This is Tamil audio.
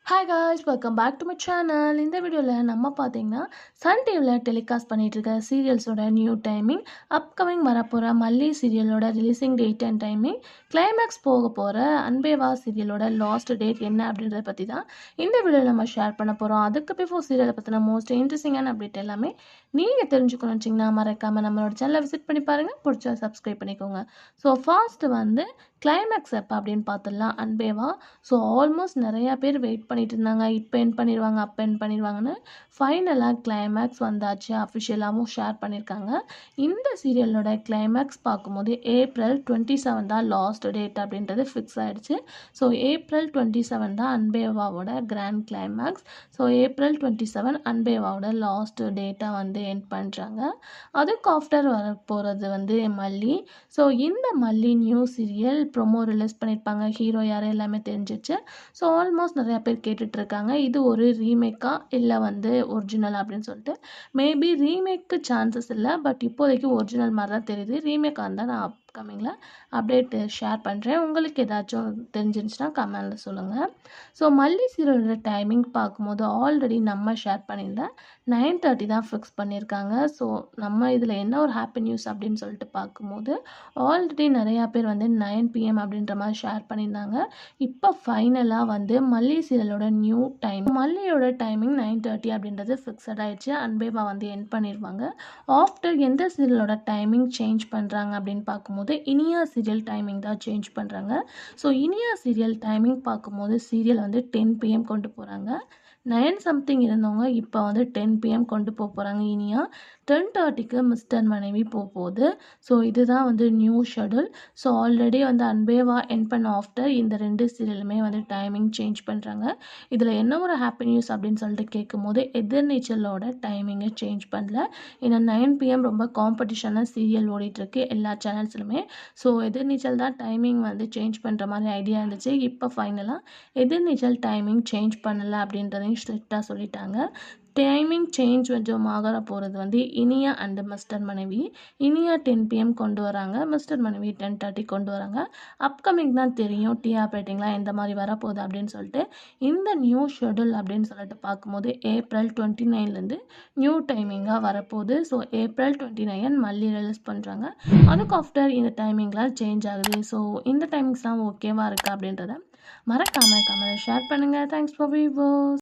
Hi guys, welcome back to my channel. இந்த வீடியோவில் நம்ம பார்த்தீங்கன்னா சன் டிவியில் டெலிகாஸ்ட் பண்ணிகிட்டு இருக்க சீரியல்ஸோட நியூ டைமிங், அப்கமிங் வரப்போகிற மல்லி சீரியலோட releasing date and timing, climax போக போகிற அன்பேவா சீரியலோட லாஸ்ட் டேட் என்ன அப்படின்றத பற்றி தான் இந்த வீடியோவில் நம்ம ஷேர் பண்ண போகிறோம். அதுக்கு பிஃபோர் சீரியலை பற்றின மோஸ்ட் இன்ட்ரெஸ்டிங்கான அப்டேட் எல்லாமே நீங்கள் தெரிஞ்சுக்கணும்னு வச்சிங்கன்னா மறக்காமல் நம்மளோட சேனலை விசிட் பண்ணி பாருங்கள். பிடிச்சா சப்ஸ்கிரைப் பண்ணிக்கோங்க. ஸோ ஃபர்ஸ்ட்டு வந்து கிளைமேக்ஸ் எப்போ அப்படின்னு பார்த்துடலாம். அன்பேவா ஸோ ஆல்மோஸ்ட் நிறையா பேர் வெயிட் பண்ணிட்டு இருந்தாங்க. இப்போ என் பண்ணிடுவாங்க, அப்போ என் பண்ணிடுவாங்கன்னு. ஃபைனலாக கிளைமேக்ஸ் வந்தாச்சு, அஃபிஷியலாகவும் ஷேர் பண்ணியிருக்காங்க. இந்த சீரியலோட கிளைமேக்ஸ் பார்க்கும்போது April 27 தான் லாஸ்ட் டேட் அப்படின்றது ஃபிக்ஸ் ஆகிடுச்சு. ஸோ April 27 தான் அன்பேவாவோட கிராண்ட் கிளைமேக்ஸ். ஸோ April 27 அன்பேவாவோட லாஸ்ட் டேட்டாக வந்து எண்ட் பண்ணுறாங்க. அதுக்கு ஆஃப்டர் வர போகிறது வந்து மல்லி. ஸோ இந்த மல்லி நியூ சீரியல் ப்ரொமோ ரிலீஸ் பண்ணியிருப்பாங்க. ஹீரோ யார் எல்லாமே தெரிஞ்சிச்சு. ஸோ ஆல்மோஸ்ட் நிறையா பேர் கேட்டுட்ருக்காங்க, இது ஒரு ரீமேக்கா இல்லை வந்து ஒரிஜினல் அப்படின்னு சொல்லிட்டு. மேபி ரீமேக்கு சான்சஸ் இல்லை, பட் இப்போதைக்கு ஒரிஜினல் மாதிரி தான் தெரியுது. ரீமேக்காக இருந்தால் நான் அப்கமிங்கில் அப்டேட்டு ஷேர் பண்ணுறேன். உங்களுக்கு ஏதாச்சும் தெரிஞ்சிருந்துச்சுன்னா கமெண்டில் சொல்லுங்கள். ஸோ மல்லி சீரியலோட டைமிங் பார்க்கும்போது ஆல்ரெடி நம்ம ஷேர் பண்ணியிருந்தேன் 9:30 தான் ஃபிக்ஸ் பண்ணியிருக்காங்க. ஸோ நம்ம இதில் என்ன ஒரு ஹாப்பி நியூஸ் அப்படின்னு சொல்லிட்டு பார்க்கும்போது ஆல்ரெடி நிறையா பேர் வந்து 9 PM அப்படின்ற மாதிரி ஷேர் பண்ணியிருந்தாங்க. இப்போ ஃபைனலாக வந்து மல்லி சீரியலோட நியூ டைம், மல்லியோட டைமிங் 9:30 அப்படின்றது ஃபிக்ஸட் ஆகிடுச்சு. அன்பேவா வந்து எண்ட் பண்ணிடுவாங்க. ஆஃப்டர் எந்த சீரியலோட டைமிங் சேஞ்ச் பண்ணுறாங்க அப்படின்னு பார்க்கும்போது இனியா சீரியல் டைமிங் தான் சேஞ்ச் பண்ணுறாங்க. ஸோ இனியா சீரியல் டைமிங் பார்க்கும்போது சீரியல் வந்து 10 PM கொண்டு போகிறாங்க. 9 சம்திங் இருந்தவங்க இப்போ வந்து 10 PM கொண்டு போகிறாங்க. இனியா 10:30க்கு மிஸ்டர் மனைவி போகுது. ஸோ இதுதான் வந்து நியூ ஷெடியூல். ஸோ ஆல்ரெடி வந்து அன்பேவா என் பண்ண ஆஃப்டர் இந்த 2 சீரியலுமே வந்து டைமிங் சேஞ்ச் பண்ணுறாங்க. இதில் என்ன ஒரு ஹாப்பி நியூஸ் அப்படின்னு சொல்லிட்டு கேட்கும்போது எதிர்நீச்சலோட டைமிங்கை சேஞ்ச் பண்ணல. ஏன்னா 9 PM ரொம்ப காம்படிஷனாக சீரியல் ஓடிட்டுருக்கு எல்லா சேனல்ஸ்லுமே. ஸோ எதிர்நீச்சல் தான் டைமிங் வந்து சேஞ்ச் பண்ணுற மாதிரி ஐடியா இருந்துச்சு. இப்போ ஃபைனலாக எதிர்நீச்சல் டைமிங் சேஞ்ச் பண்ணலை அப்படின்றதையும் ஸ்ட்ரிக்டாக சொல்லிட்டாங்க. டைமிங் சேஞ்ச் கொஞ்சம் ஆக போகிறது வந்து இனியா அண்டு மிஸ்டர் மனைவி. இனியா 10 PM கொண்டு வராங்க, மிஸ்டர் மனைவி 10:30 கொண்டு வராங்க. அப்கமிங் தான் தெரியும் டிஆர்பேட்டிங்லாம் எந்த மாதிரி வரப்போகுது அப்படின்னு சொல்லிட்டு. இந்த நியூ ஷெடியூல் அப்படின்னு சொல்லிட்டு பார்க்கும்போது April 29லேருந்து நியூ டைமிங்காக வரப்போகுது. ஸோ April 29 மல்லி ரிலீஸ் பண்ணுறாங்க. அதுக்கு ஆஃப்டர் இந்த டைமிங்லாம் சேஞ்ச் ஆகுது. ஸோ இந்த டைமிங்ஸ்லாம் ஓகேவா இருக்குது அப்படின்றத மறக்காமல் கமெண்ட்டில் ஷேர் பண்ணுங்கள். Thanks for viewers.